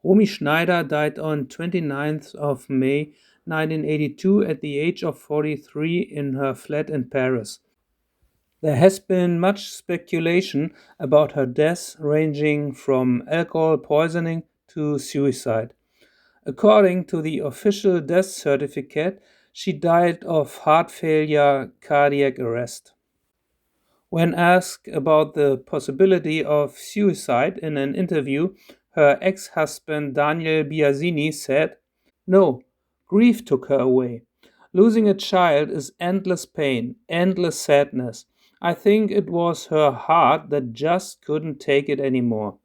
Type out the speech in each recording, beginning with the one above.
Romy Schneider died on 29th of May 1982 at the age of 43 in her flat in Paris. There has been much speculation about her death, ranging from alcohol poisoning to suicide. According to the official death certificate, she died of heart failure, cardiac arrest. When asked about the possibility of suicide in an interview, her ex-husband Daniel Biasini said, "No, grief took her away. Losing a child is endless pain, endless sadness. I think it was her heart that just couldn't take it anymore."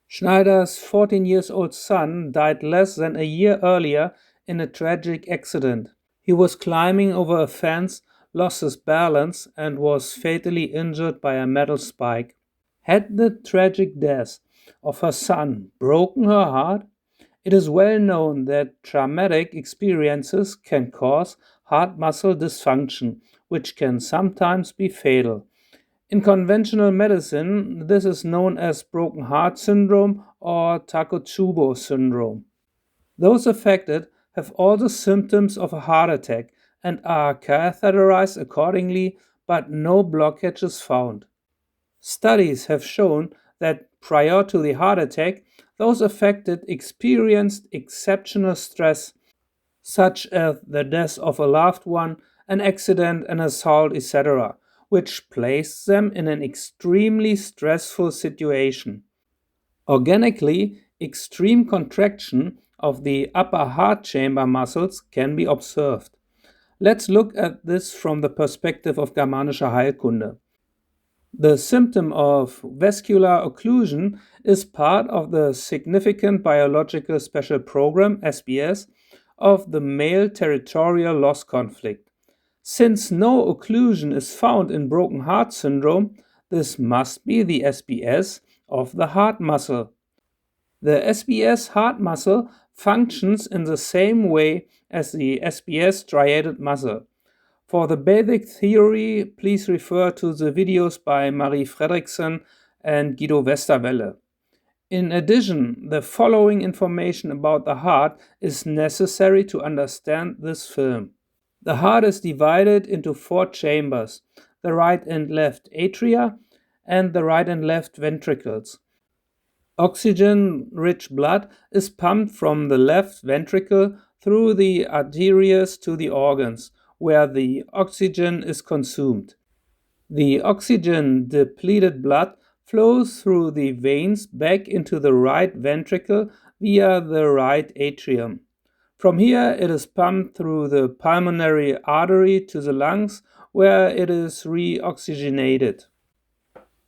Schneider's 14 years old son died less than a year earlier in a tragic accident. He was climbing over a fence, lost his balance, and was fatally injured by a metal spike. Had the tragic death of her son broken her heart? It is well known that traumatic experiences can cause heart muscle dysfunction, which can sometimes be fatal. In conventional medicine, this is known as broken heart syndrome or Takotsubo syndrome. Those affected have all the symptoms of a heart attack and are catheterized accordingly, but no blockage is found. Studies have shown that prior to the heart attack, those affected experienced exceptional stress, such as the death of a loved one, an accident, an assault, etc., which placed them in an extremely stressful situation. Organically, extreme contraction of the upper heart chamber muscles can be observed. Let's look at this from the perspective of Germanische Heilkunde. The symptom of vascular occlusion is part of the Significant Biological Special Program, SBS, of the male territorial loss conflict. Since no occlusion is found in broken heart syndrome, this must be the SBS of the heart muscle. The SBS heart muscle functions in the same way as the SBS striated muscle. For the basic theory, please refer to the videos by Marie Fredriksson and Guido Westerwelle. In addition, the following information about the heart is necessary to understand this film. The heart is divided into 4 chambers, the right and left atria and the right and left ventricles. Oxygen-rich blood is pumped from the left ventricle through the arteries to the organs, where the oxygen is consumed. The oxygen-depleted blood flows through the veins back into the right ventricle via the right atrium. From here, it is pumped through the pulmonary artery to the lungs, where it is reoxygenated.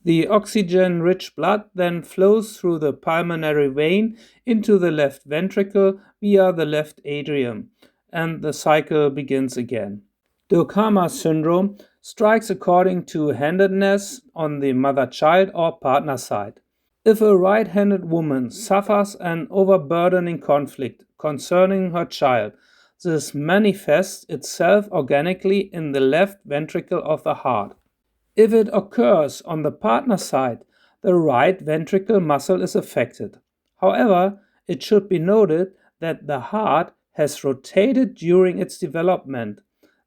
The oxygen-rich blood then flows through the pulmonary vein into the left ventricle via the left atrium, and the cycle begins again. Deucama syndrome strikes according to handedness on the mother-child or partner side. If a right-handed woman suffers an overburdening conflict concerning her child, this manifests itself organically in the left ventricle of the heart. If it occurs on the partner side, the right ventricle muscle is affected. However, it should be noted that the heart has rotated during its development.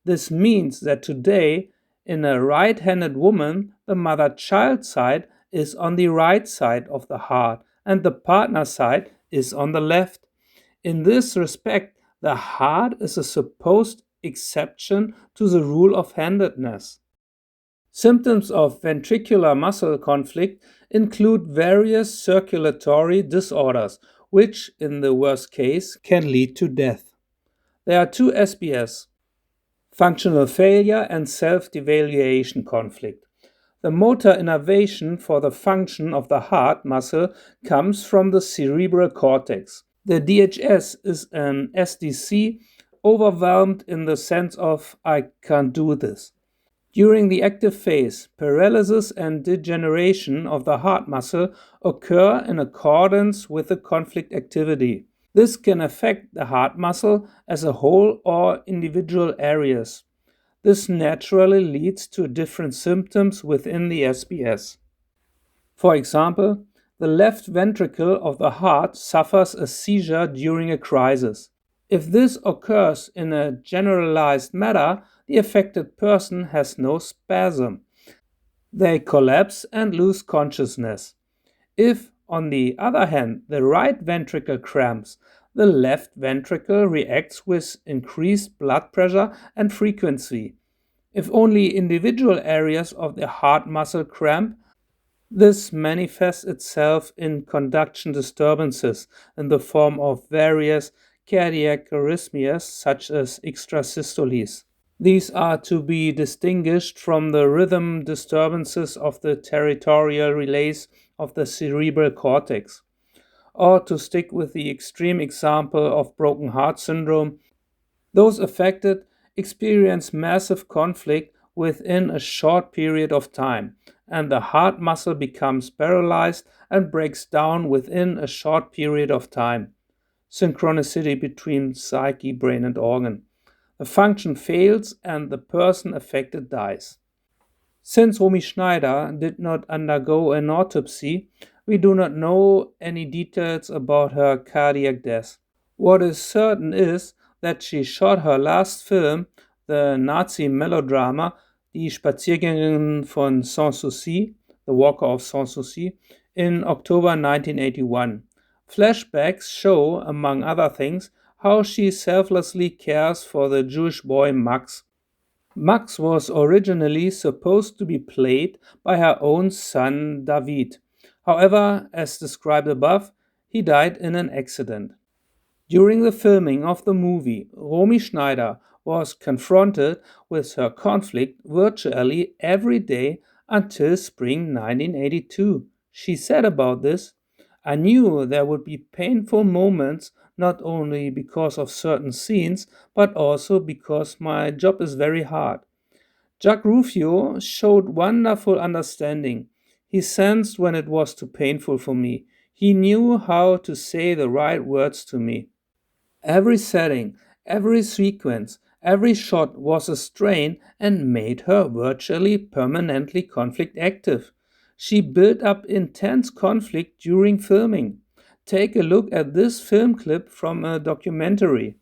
This means that today, in a right-handed woman, the mother-child side is on the right side of the heart and the partner side is on the left. In this respect, the heart is a supposed exception to the rule of handedness. Symptoms of ventricular muscle conflict include various circulatory disorders, which, in the worst case, can lead to death. There are 2 SBS: functional failure and self-devaluation conflict. The motor innervation for the function of the heart muscle comes from the cerebral cortex. The DHS is an SDC overwhelmed in the sense of "I can't do this." During the active phase, paralysis and degeneration of the heart muscle occur in accordance with the conflict activity. This can affect the heart muscle as a whole or individual areas. This naturally leads to different symptoms within the SBS. For example, the left ventricle of the heart suffers a seizure during a crisis. If this occurs in a generalized manner, the affected person has no spasm. They collapse and lose consciousness. If, on the other hand, the right ventricle cramps, the left ventricle reacts with increased blood pressure and frequency. If only individual areas of the heart muscle cramp, this manifests itself in conduction disturbances in the form of various cardiac arrhythmias such as extrasystoles. These are to be distinguished from the rhythm disturbances of the territorial relays of the cerebral cortex. Or to stick with the extreme example of broken heart syndrome, those affected experience massive conflict within a short period of time, and the heart muscle becomes paralyzed and breaks down within a short period of time. Synchronicity between psyche, brain, and organ. The function fails and the person affected dies. Since Romy Schneider did not undergo an autopsy, we do not know any details about her cardiac death. What is certain is that she shot her last film, the Nazi melodrama Die Spaziergängerin von Sanssouci, The Walker of Sanssouci, in October 1981. Flashbacks show, among other things, how she selflessly cares for the Jewish boy Max. Max was originally supposed to be played by her own son David. However, as described above, he died in an accident. During the filming of the movie, Romy Schneider was confronted with her conflict virtually every day until spring 1982. She said about this, "I knew there would be painful moments not only because of certain scenes, but also because my job is very hard." Jacques Ruffio showed wonderful understanding. He sensed when it was too painful for me. He knew how to say the right words to me. Every setting, every sequence, every shot was a strain and made her virtually permanently conflict active. She built up intense conflict during filming. Take a look at this film clip from a documentary.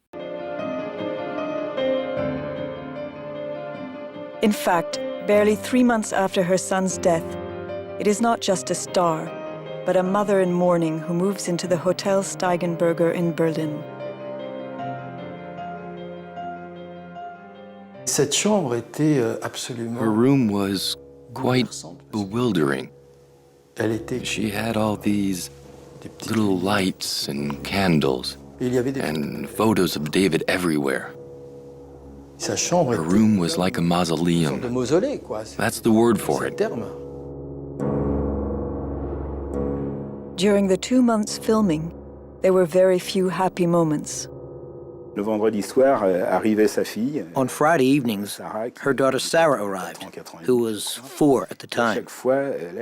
In fact, barely 3 months after her son's death, it is not just a star, but a mother in mourning who moves into the Hotel Steigenberger in Berlin. Her room was quite bewildering. She had all these little lights and candles and photos of David everywhere. Her room was like a mausoleum. That's the word for it. During the 2 months filming, there were very few happy moments. On Friday evenings, her daughter Sarah arrived, who was 4 at the time.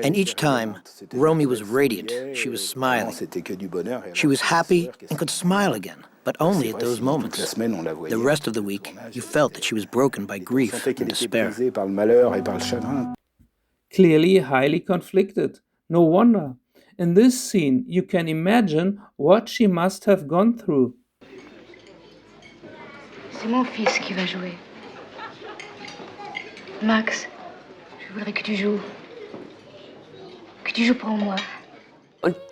And each time, Romy was radiant. She was smiling. She was happy and could smile again, but only at those moments. The rest of the week, you felt that she was broken by grief and despair. Clearly highly conflicted. No wonder. In this scene, you can imagine what she must have gone through. C'est mon fils qui va jouer. Max, je voudrais que tu joues. Que tu joues pour moi.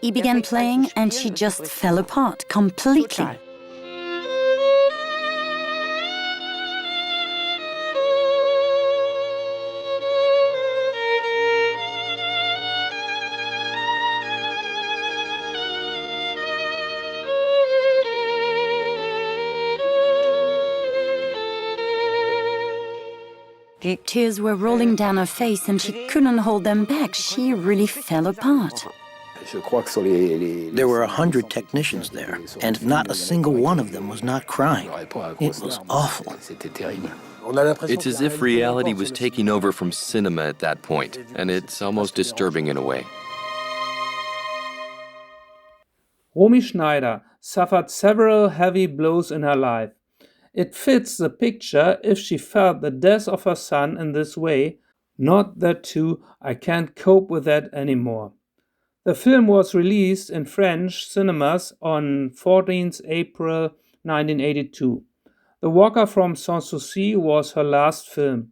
He began playing and she just fell apart completely. Tears were rolling down her face and she couldn't hold them back. She really fell apart. There were 100 technicians there, and not a single one of them was not crying. It was awful. It's as if reality was taking over from cinema at that point, and it's almost disturbing in a way. Romy Schneider suffered several heavy blows in her life. It fits the picture if she felt the death of her son in this way, not that too, I can't cope with that anymore. The film was released in French cinemas on 14th April 1982. The Walker from Sanssouci was her last film.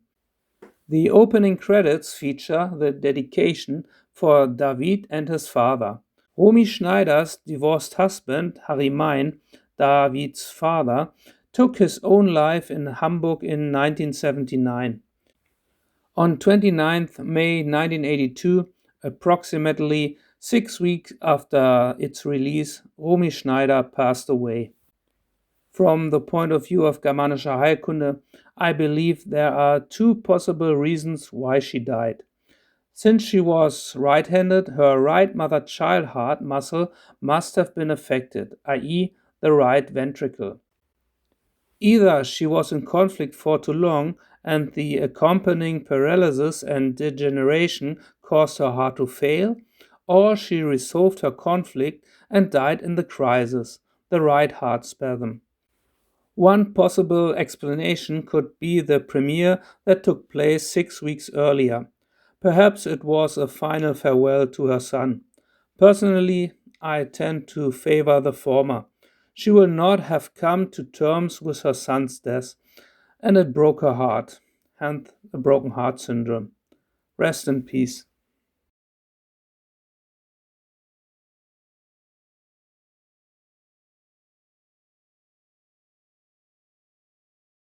The opening credits feature the dedication for David and his father. Romy Schneider's divorced husband, Harry Mein, David's father, took his own life in Hamburg in 1979. On 29th May 1982, approximately 6 weeks after its release, Romy Schneider passed away. From the point of view of Germanische Heilkunde, I believe there are two possible reasons why she died. Since she was right-handed, her right mother-child heart muscle must have been affected, i.e., the right ventricle. Either she was in conflict for too long and the accompanying paralysis and degeneration caused her heart to fail, or she resolved her conflict and died in the crisis, the right heart spasm. One possible explanation could be the premiere that took place 6 weeks earlier. Perhaps it was a final farewell to her son. Personally, I tend to favor the former. She will not have come to terms with her son's death, and it broke her heart, hence a broken heart syndrome. Rest in peace.